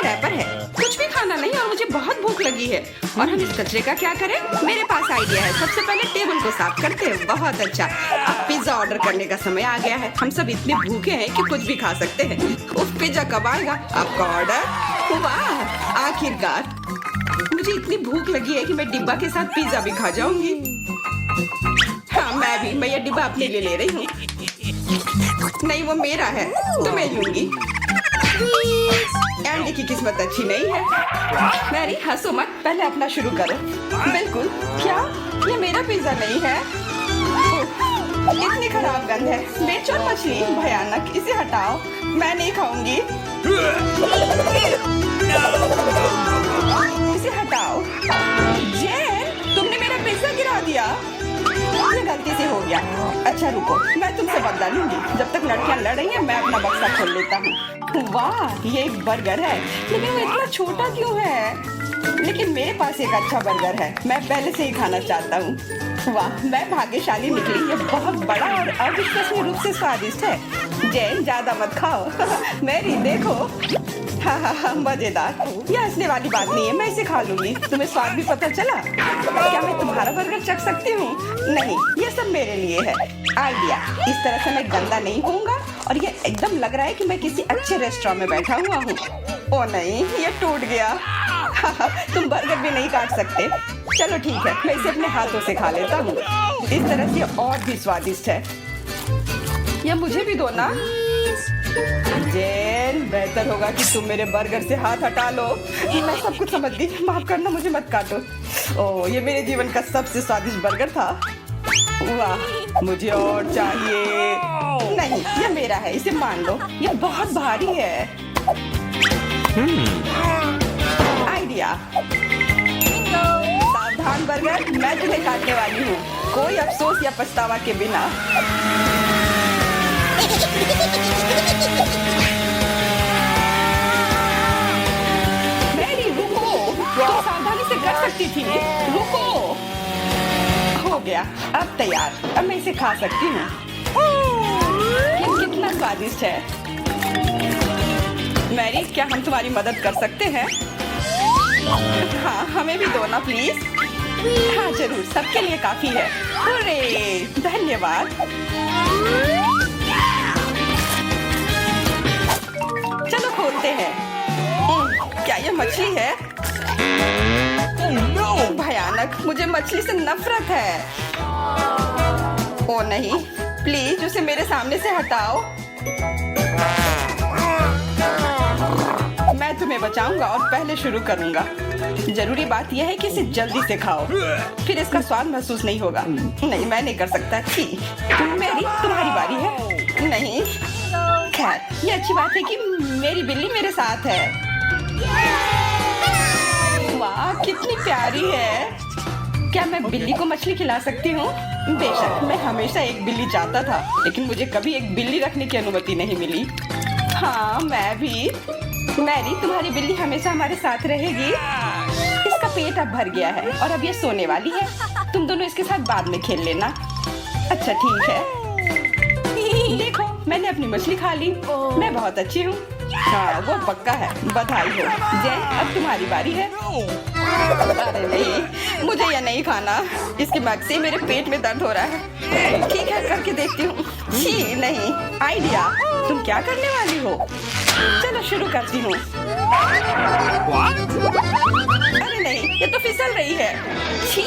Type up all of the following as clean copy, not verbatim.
Wrapper है, कुछ भी खाना नहीं और मुझे बहुत भूख लगी है। और हम इस कचरे का क्या करें? मेरे पास आइडिया है। सबसे पहले टेबल को साफ करते हैं। बहुत अच्छा, अब पिज्जा ऑर्डर करने का समय आ गया है। हम सब इतने भूखे हैं कि कुछ भी खा सकते हैं। उफ, पिज्जा कब आएगा? आपका ऑर्डर। वाह, आखिरकार। मुझे इतनी भूख लगी है कि मैं डिब्बा के साथ पिज्जा भी खा जाऊंगी। हाँ, मैं ये डिब्बा अपने लिए ले रही हूँ। नहीं, वो मेरा है तो मैं लूंगी। एंडी की किस्मत अच्छी नहीं है। मैरी, हंसो मत, पहले अपना शुरू करो। बिल्कुल। क्या ये मेरा पिज्जा नहीं है? इतनी खराब गंध है। मिर्च और मछली, भयानक। इसे हटाओ, मैं नहीं खाऊंगी। इसे हटाओ। जेन, तुमने मेरा पिज्जा गिरा दिया। ये गलती से हो गया। अच्छा रुको, मैं तुमसे बदला लूंगी। जब तक लड़कियां लड़ रही हैं, मैं अपना बक्सा खोल लेता हूँ। वाह, ये एक बर्गर है, लेकिन वो इतना छोटा क्यों है? लेकिन मेरे पास एक अच्छा बर्गर है, मैं पहले से ही खाना चाहता हूँ। वाह, मैं भाग्यशाली निकली। ये बहुत बड़ा और अविश्वसनीय रूप से स्वादिष्ट है। जैन, ज्यादा मत खाओ। मैरी, देखो। हाँ, मजेदार। यह हंसने वाली बात नहीं है, मैं इसे खा लूंगी। तुम्हें स्वाद भी पता चला? क्या मैं तुम्हारा बर्गर चख सकती हूँ? नहीं, ये सब मेरे लिए है। आइडिया, इस तरह से मैं गंदा नहीं होऊंगा और ये एकदम लग रहा है कि मैं किसी अच्छे रेस्टोरेंट में बैठा हुआ हूँ। ओ नहीं, ये टूट गया। तुम बर्गर भी नहीं काट सकते। चलो ठीक है, मैं इसे अपने हाथों से खा लेता हूँ। इस तरह से और भी स्वादिष्ट है। यह मुझे भी दो ना। जेन, बेहतर होगा कि तुम मेरे बर्गर से हाथ हटा लो। मैं सब कुछ समझ गई, माफ करना, मुझे मत काटो। ओह, ये मेरे जीवन का सबसे स्वादिष्ट बर्गर था। वाह, मुझे और चाहिए। नहीं, ये मेरा है, इसे मान लो। ये बहुत भारी है। आइडिया, सावधान बर्गर, मैं तुम्हें काटने वाली हूँ, कोई अफसोस या पछतावा के बिना। मैरी, रुको, तुम सावधानी से कर सकती थी। रुको। हो गया, अब तैयार। अब मैं इसे खा सकती हूँ। ये कितना स्वादिष्ट है। मैरी, क्या हम तुम्हारी मदद कर सकते हैं? हाँ, हमें भी दो ना प्लीज। हाँ जरूर, सबके लिए काफी है। हुर्रे, धन्यवाद। चलो खोलते हैं। क्या ये मछली है? भयानक, मुझे मछली से नफरत है। ओ नहीं, प्लीज उसे मेरे सामने से हटाओ। मैं तुम्हें बचाऊंगा और पहले शुरू करूंगा। जरूरी बात यह है कि इसे जल्दी से खाओ, फिर इसका स्वाद महसूस नहीं होगा। नहीं, मैं नहीं कर सकता। ठीक, मेरी तुम्हारी बारी है। नहीं, खैर, ये अच्छी बात है कि मेरी बिल्ली मेरे साथ है। वाह, कितनी प्यारी है। क्या मैं बिल्ली को मछली खिला सकती हूँ? बेशक, मैं हमेशा एक बिल्ली चाहता था, लेकिन मुझे कभी एक बिल्ली रखने की अनुमति नहीं मिली। हाँ, मैं भी। मैरी, तुम्हारी बिल्ली हमेशा हमारे साथ रहेगी। इसका पेट अब भर गया है और अब ये सोने वाली है। तुम दोनों इसके साथ बाद में खेल लेना। अच्छा ठीक है। देखो, मैंने अपनी मछली खा ली। मैं बहुत अच्छी हूँ। हाँ, वो पक्का है। बधाई हो। जैन, अब तुम्हारी बारी है। अरे नहीं, मुझे यह नहीं खाना। इसके मग से मेरे पेट में दर्द हो रहा है। ठीक है, करके देखती हूँ। छी, नहीं। आइडिया, तुम क्या करने वाली हो? चलो शुरू करती हूँ। अरे नहीं, ये तो फिसल रही है। छी,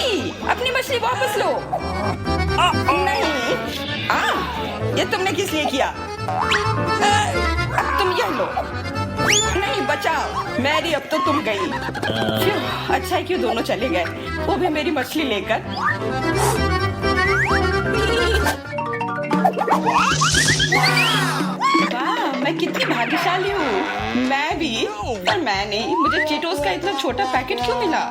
अपनी मछली वापस लो। नहीं, ये तुमने किस लिए किया? तुम यह लो। नहीं, बचाओ। मैरी, अब तो तुम गई। क्यों? अच्छा है, क्यों दोनों चले गए, वो भी मेरी मछली लेकर। वाह, मैं कितनी भाग्यशाली हूँ। मैं भी, पर मैं नहीं। मुझे चीटोस का इतना छोटा पैकेट क्यों मिला?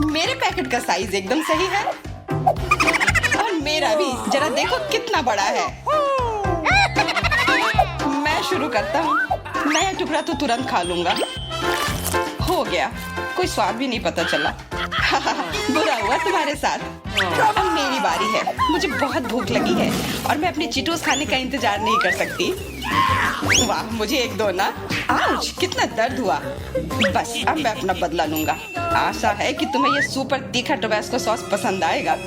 मेरे पैकेट का साइज एकदम सही है और मेरा भी। जरा देखो कितना बड़ा है। मैं शुरू करता हूँ। मैं यह टुकड़ा तो तुरंत खा लूंगा। हो गया, कोई स्वाद भी नहीं पता चला। बुरा हुआ तुम्हारे साथ। अब मेरी बारी है। मुझे बहुत भूख लगी है और मैं अपने चीटोस खाने का इंतजार नहीं कर सकती। वाह, मुझे एक दो ना। आउच, कितना दर्द हुआ। बस अब मैं अपना बदला लूंगा। आशा है कि तुम्हें ये सुपर तीखा टोबैस्को सॉस पसंद आएगा।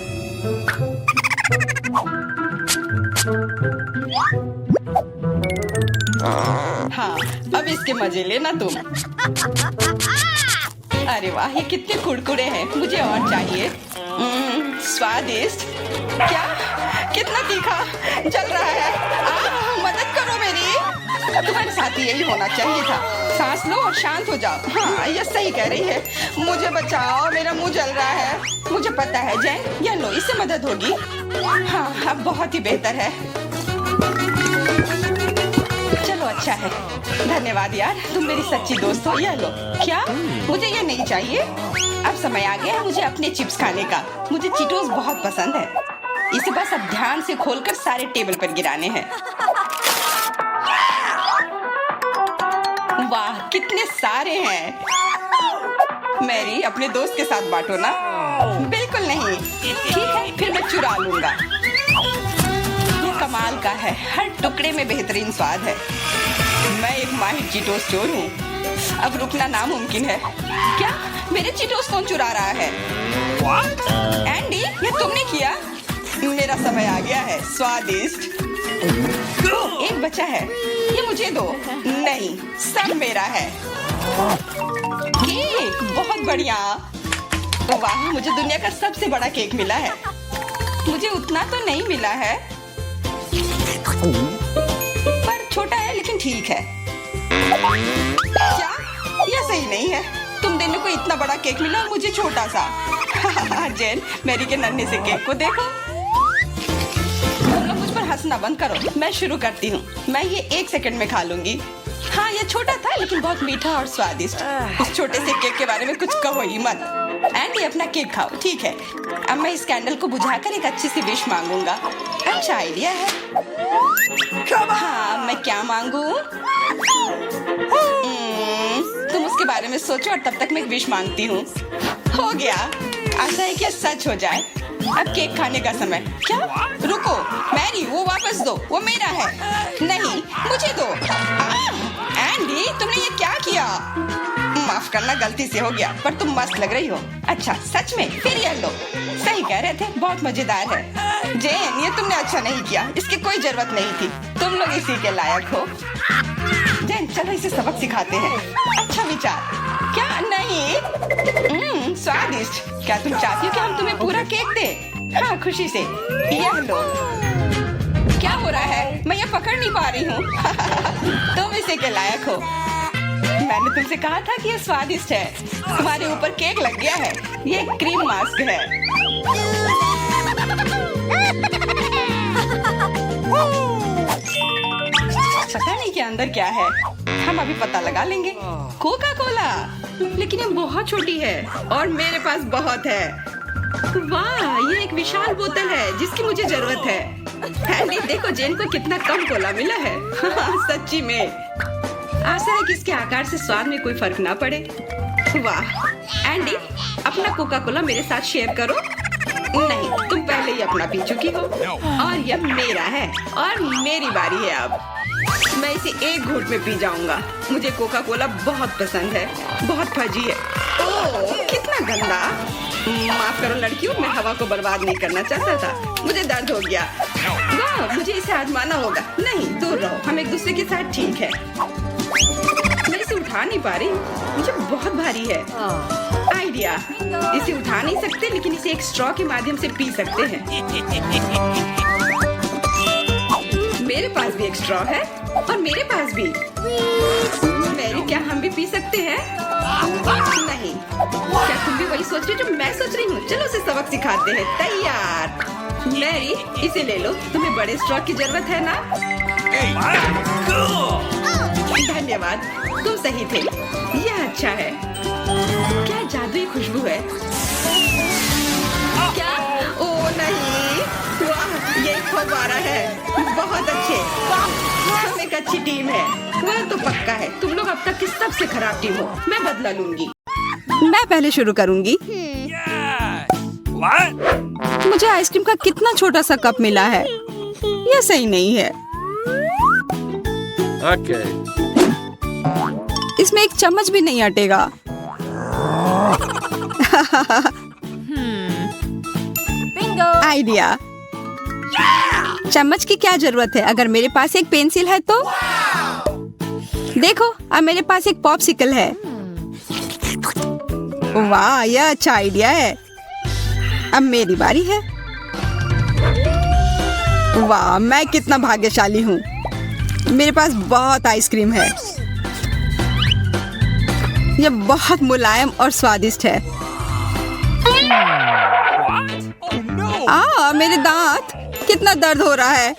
हाँ, अब इसके मजे लेना तुम। अरे वाह, ये कितने कुरकुरे हैं। मुझे और चाहिए। स्वादिष्ट। क्या? कितना तीखा चल रहा है। मदद करो मेरी। तुम्हारे साथ यही होना चाहिए था। सांस लो और शांत हो जाओ। हाँ, ये सही कह रही है। मुझे बचाओ, मेरा मुंह जल रहा है। मुझे पता है जैन, ये लो, इससे मदद होगी। हाँ, अब बहुत ही बेहतर है। चलो, अच्छा है। धन्यवाद यार, तुम मेरी सच्ची दोस्त हो। यह लो। क्या? मुझे ये नहीं चाहिए। अब समय आ गया है मुझे अपने चिप्स खाने का। मुझे चीटोस बहुत पसंद है। इसे बस अब ध्यान से खोलकर सारे टेबल पर गिराने हैं। वाह, कितने सारे हैं। मैरी, अपने दोस्त के साथ बांटो ना। बिल्कुल नहीं। ठीक है, फिर मैं चुरा लूंगा। ये कमाल का है। हर टुकड़े में बेहतरीन स्वाद है। मैं एक माहिर चीटोस चोर हूँ। अब रुकना नामुमकिन है। क्या? मेरे चीटोस कौन चुरा रहा है? एंडी, ये तुमने किया? मेरा समय आ गया है। स्वादिष्ट। एक बचा है, ये मुझे दो। नहीं, सब मेरा है। केक, बहुत बढ़िया। वाह, मुझे दुनिया का सबसे बड़ा केक मिला है। मुझे उतना तो नहीं मिला है, पर छोटा है लेकिन ठीक है। क्या? यह सही नहीं है। तुम दोनों को इतना बड़ा केक मिला और मुझे छोटा सा। जेन, मैरी के नन्हे से केक को देखो। तुम लोग मुझ पर हंसना बंद करो। मैं शुरू करती हूँ। मैं ये 1 सेकंड में खा लूंगी। हाँ, ये छोटा था लेकिन बहुत मीठा और स्वादिष्ट। इस छोटे से केक के बारे में कुछ कहो ही मत। एंडी, अपना केक खाओ। ठीक है, अब मैं इस कैंडल को बुझाकर एक अच्छी सी विश मांगूंगा। अच्छा आइडिया है। हाँ, मैं क्या मांगू? तुम उसके बारे में सोचो और तब तक मैं एक विश मांगती हूँ। हो गया। आशा है कि सच हो जाए। अब केक खाने का समय। क्या? रुको मैरी, वो वापस दो। वो मेरा है। नहीं, मुझे दो। एंडी, तुमने ये क्या किया? माफ करना, गलती से हो गया, पर तुम मस्त लग रही हो। अच्छा, सच में? फिर ये लो। सही कह रहे थे, बहुत मजेदार है। जेन, ये तुमने अच्छा नहीं किया। इसकी कोई जरूरत नहीं थी। तुम लोग इसी के लायक हो। जेन, चलो इसे सबक सिखाते हैं। अच्छा विचार। क्या? नहीं। स्वादिष्ट। क्या तुम चाहती हो कि हम तुम्हें पूरा केक दें? हाँ, खुशी से। यह लो। क्या हो रहा है? मैं ये पकड़ नहीं पा रही हूँ। तुम इसे के लायक हो। मैंने तुमसे कहा था कि ये स्वादिष्ट है। तुम्हारे ऊपर केक लग गया है। ये क्रीम मास्क है। पता नहीं के अंदर क्या है। हम अभी पता लगा लेंगे। कोका कोला, लेकिन ये बहुत छोटी है और मेरे पास बहुत है। वाह, ये एक विशाल बोतल है जिसकी मुझे जरूरत है। एंडी, देखो जेन को कितना कम कोला मिला है। सच्ची में। आशा है कि इसके आकार से स्वाद में कोई फर्क ना पड़े। वाह। एंडी, अपना कोका कोला मेरे साथ शेयर करो। नहीं, तुम पहले ही अपना पी चुकी हो और यह मेरा है और मेरी बारी है। अब मैं इसे एक घूंट में पी जाऊंगा। मुझे कोका कोला बहुत पसंद है। बहुत फजी है। ओह, कितना गंदा। माफ करो लड़कियों, मैं हवा को बर्बाद नहीं करना चाहता था। मुझे दर्द हो गया। वाह, मुझे इसे आजमाना होगा। नहीं, दूर रहो, हम एक दूसरे के साथ ठीक है। मैं इसे उठा नहीं पा रही, मुझे बहुत भारी है। आइडिया, इसे उठा नहीं सकते लेकिन इसे एक स्ट्रॉ के माध्यम से पी सकते हैं। मेरे पास भी एक स्ट्रॉ है और मेरे पास भी। मैरी, क्या हम भी पी सकते हैं? नहीं। क्या तुम भी वही सोच रही हो जो मैं सोच रही हूँ? चलो उसे सबक सिखाते हैं। तैयार। मैरी, इसे ले लो। तुम्हें बड़े स्ट्रॉ की जरूरत है ना? धन्यवाद, तुम सही थे। यह अच्छा है। क्या जादुई खुशबू है। क्या? ओ नहीं। वाह, ये फव्वारा है। बहुत अच्छे। हम एक अच्छी टीम है। वह तो पक्का है। तुम लोग अब तक की सबसे खराब टीम हो। मैं बदला लूंगी। मैं पहले शुरू करूंगी। मुझे आइसक्रीम का कितना छोटा सा कप मिला है। यह सही नहीं है। Okay. इसमें एक चम्मच भी नहीं अटेगा। आइडिया। चम्मच की क्या जरूरत है अगर मेरे पास एक पेंसिल है तो। देखो, अब मेरे पास एक पॉप्सिकल है। वाह, यह अच्छा आइडिया है। अब मेरी बारी है। वाह, मैं कितना भाग्यशाली हूँ। मेरे पास बहुत आइसक्रीम है। यह बहुत मुलायम और स्वादिष्ट है। मेरे दांत, कितना दर्द हो रहा है।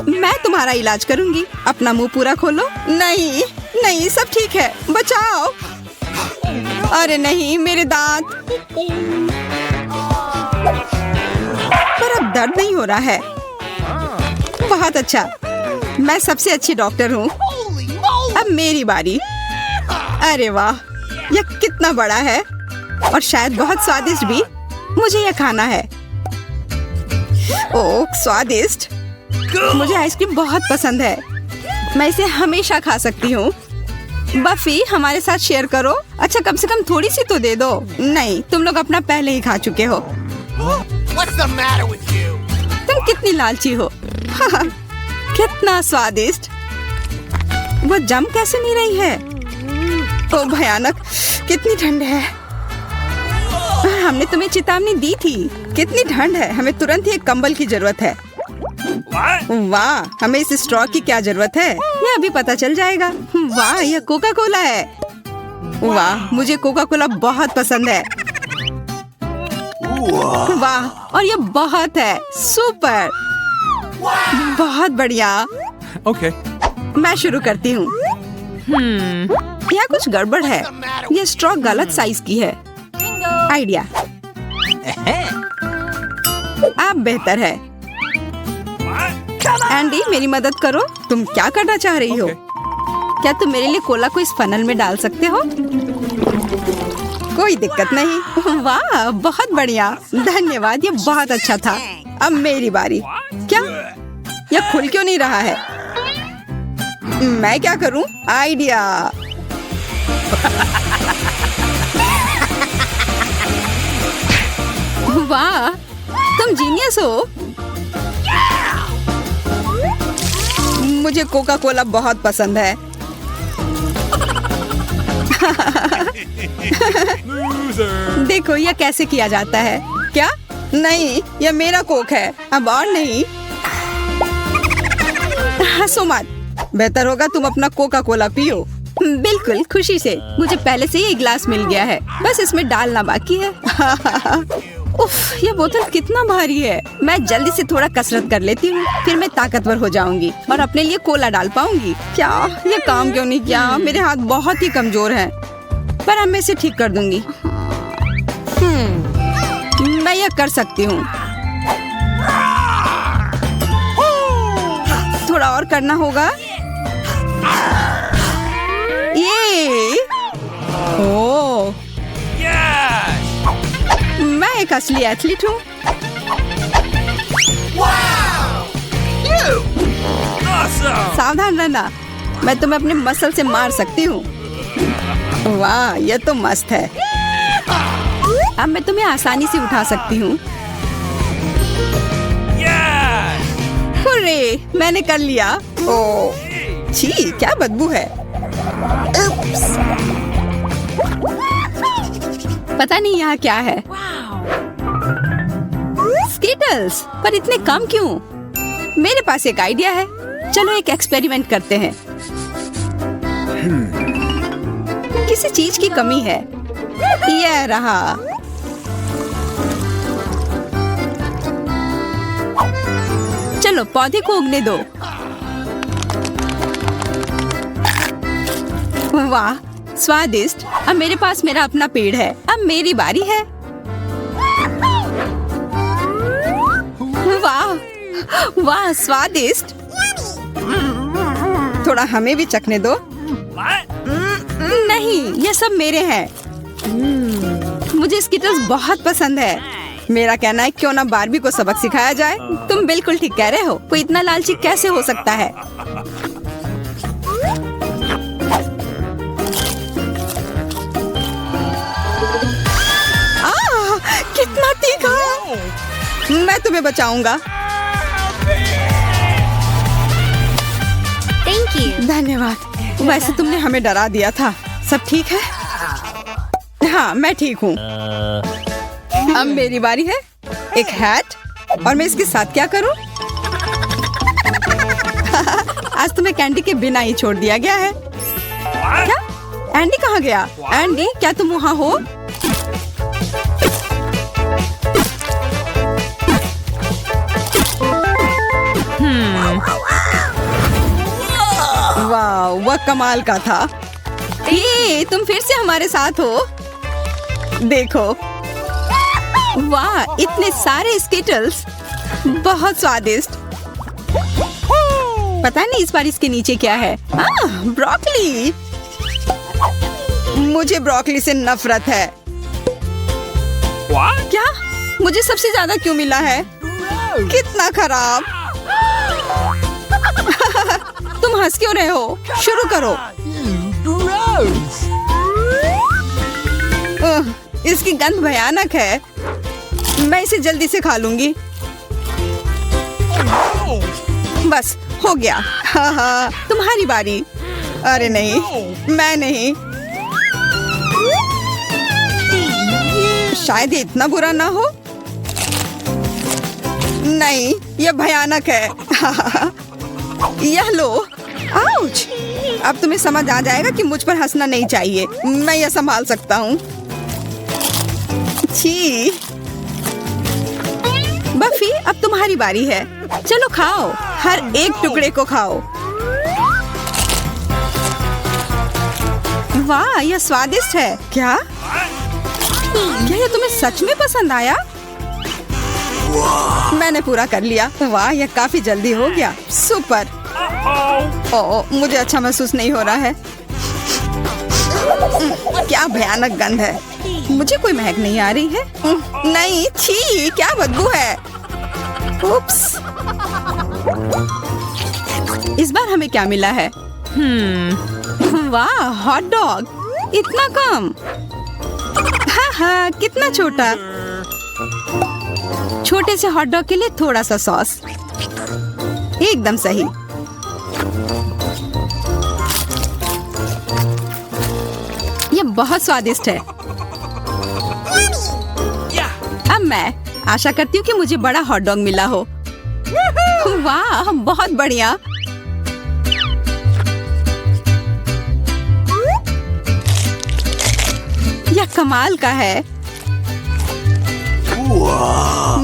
मैं तुम्हारा इलाज करूंगी। अपना मुंह पूरा खोलो। नहीं नहीं, सब ठीक है, बचाओ। अरे नहीं, मेरे दांत। पर अब दर्द नहीं हो रहा है। बहुत अच्छा, मैं सबसे अच्छी डॉक्टर हूँ। अब मेरी बारी। अरे वाह, यह कितना बड़ा है और शायद बहुत स्वादिष्ट भी। मुझे यह खाना है। ओह, स्वादिष्ट। मुझे आइसक्रीम बहुत पसंद है। मैं इसे हमेशा खा सकती हूँ। बफी, हमारे साथ शेयर करो। अच्छा, कम से कम थोड़ी सी तो दे दो। नहीं, तुम लोग अपना पहले ही खा चुके हो। What's the matter with you? तुम कितनी लालची हो। कितना स्वादिष्ट। वो जम कैसे नहीं रही है। ओ भयानक, कितनी ठंड है। हमने तुम्हें चेतावनी दी थी। कितनी ठंड है, हमें तुरंत ही एक कंबल की जरूरत है। वाह, हमें इस स्ट्रॉ की क्या जरूरत है, यह अभी पता चल जाएगा। वाह, यह कोका कोला है। वाह, मुझे कोका कोला बहुत पसंद है। वाह, और यह बहुत है। सुपर, बहुत बढ़िया। Okay. मैं शुरू करती हूँ। यह कुछ गड़बड़ है। यह स्ट्रॉ गलत साइज की है। आइडिया। आप बेहतर है। एंडी, मेरी मदद करो। तुम क्या करना चाह रही हो? क्या तुम मेरे लिए कोला को इस फनल में डाल सकते हो? कोई दिक्कत नहीं। वाह, बहुत बढ़िया, धन्यवाद, ये बहुत अच्छा था। अब मेरी बारी। क्या यह खुल क्यों नहीं रहा है? मैं क्या करूं? आइडिया। वाह, तुम जीनियस हो। मुझे कोका कोला बहुत पसंद है। देखो, यह कैसे किया जाता है। क्या? नहीं, यह मेरा कोक है। अब और नहीं। हंसो मत। बेहतर होगा तुम अपना कोका कोला पियो। बिल्कुल, खुशी से। मुझे पहले से ही एक गिलास मिल गया है, बस इसमें डालना बाकी है। उफ, यह बोतल कितना भारी है। मैं जल्दी से थोड़ा कसरत कर लेती हूँ, फिर मैं ताकतवर हो जाऊंगी और अपने लिए कोला डाल पाऊंगी। क्या यह काम क्यों नहीं किया? मेरे हाथ बहुत ही कमजोर हैं, पर अब मैं इसे ठीक कर दूंगी। मैं यह कर सकती हूँ। थोड़ा और करना होगा। ये ओह, मैं एक असली एथलीट हूँ। सावधान रहना, मैं तुम्हें अपने मसल से मार सकती हूँ। वाह, यह तो मस्त है। अब मैं तुम्हें आसानी से उठा सकती हूँ। हुर्रे, मैंने कर लिया। ओह, छी, क्या बदबू है। पता नहीं यहाँ क्या है। स्कीटल्स, पर इतने कम क्यों? मेरे पास एक आइडिया है। चलो एक एक्सपेरिमेंट करते हैं। किसी चीज की कमी है। यह रहा। चलो पौधे को उगने दो। वाह, स्वादिष्ट। अब मेरे पास मेरा अपना पेड़ है। अब मेरी बारी है। वाह वाह, स्वादिष्ट। थोड़ा हमें भी चखने दो। नहीं, ये सब मेरे हैं। मुझे स्कीटल्स बहुत पसंद है। मेरा कहना है क्यों ना बारबी को सबक सिखाया जाए। तुम बिल्कुल ठीक कह रहे हो। कोई इतना लालची कैसे हो सकता है? कितना तीखा! मैं तुम्हें बचाऊंगा। Thank you. धन्यवाद। वैसे तुमने हमें डरा दिया था। सब ठीक है? हाँ, मैं ठीक हूँ। अब मेरी बारी है। एक हैट, और मैं इसके साथ क्या करूँ? आज तुम्हें कैंडी के बिना ही छोड़ दिया गया है। क्या? एंडी कहाँ गया? एंडी, क्या तुम वहाँ हो? वाह, वह कमाल का था। हे, तुम फिर से हमारे साथ हो। देखो, वाह, इतने सारे स्किटल्स, बहुत स्वादिष्ट। पता नहीं इस बार इसके नीचे क्या है। ब्रोकली। मुझे ब्रोकली से नफरत है। क्या? मुझे सबसे ज्यादा क्यों मिला है? कितना खराब। तुम हंस क्यों रहे हो? शुरू करो। इसकी गंध भयानक है। मैं इसे जल्दी से खा लूंगी। बस हो गया। हाँ, तुम्हारी बारी। अरे नहीं, मैं नहीं। शायद ये इतना बुरा ना हो। नहीं, यह भयानक है। यह लो। आउच! अब तुम्हें समझ आ जाएगा कि मुझ पर हंसना नहीं चाहिए। मैं यह संभाल सकता हूँ। छी! बफी, अब तुम्हारी बारी है। चलो खाओ, हर एक टुकड़े को खाओ। वाह, यह स्वादिष्ट है। क्या यह तुम्हें सच में पसंद आया? मैंने पूरा कर लिया। वाह, यह काफी जल्दी हो गया। सुपर। ओह, मुझे अच्छा महसूस नहीं हो रहा है। क्या भयानक गंध है। मुझे कोई महक नहीं आ रही है। नहीं, छी, क्या बदबू है। उप्स। इस बार हमें क्या मिला है? वाह, हॉट डॉग। इतना कम। हाँ, कितना छोटा। छोटे से हॉट डॉग के लिए थोड़ा सा सॉस। एकदम सही। यह बहुत स्वादिष्ट है। अब मैं आशा करती हूँ कि मुझे बड़ा हॉट डॉग मिला हो। वाह, बहुत बढ़िया। यह कमाल का है।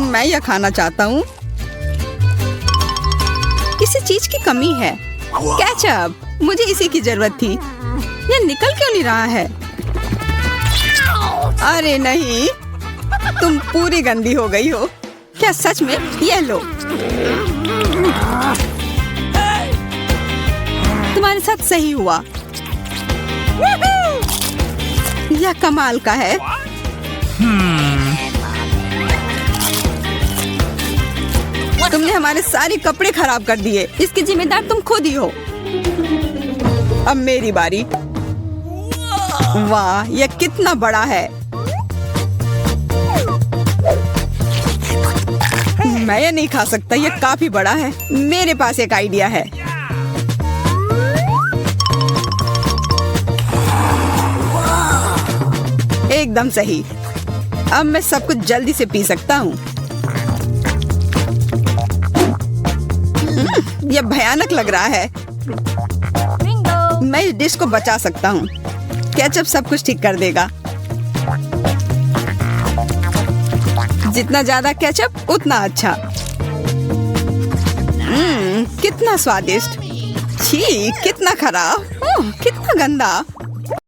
मैं यह खाना चाहता हूँ। किसी चीज की कमी है। केचप, मुझे इसी की जरूरत थी। यह निकल क्यों नहीं रहा है? अरे नहीं, तुम पूरी गंदी हो गई हो। क्या सच में? यह लो। तुम्हारे साथ सही हुआ। यह कमाल का है। तुमने हमारे सारे कपड़े खराब कर दिए। इसके जिम्मेदार तुम खुद ही हो। अब मेरी बारी। वाह, यह कितना बड़ा है। मैं ये नहीं खा सकता। यह काफी बड़ा है। मेरे पास एक आइडिया है। एकदम सही। अब मैं सब कुछ जल्दी से पी सकता हूँ। यह भयानक लग रहा है। मैं इस डिश को बचा सकता हूँ। केचप सब कुछ ठीक कर देगा। जितना ज्यादा केचप उतना अच्छा। कितना स्वादिष्ट। छी, कितना खराब। कितना गंदा।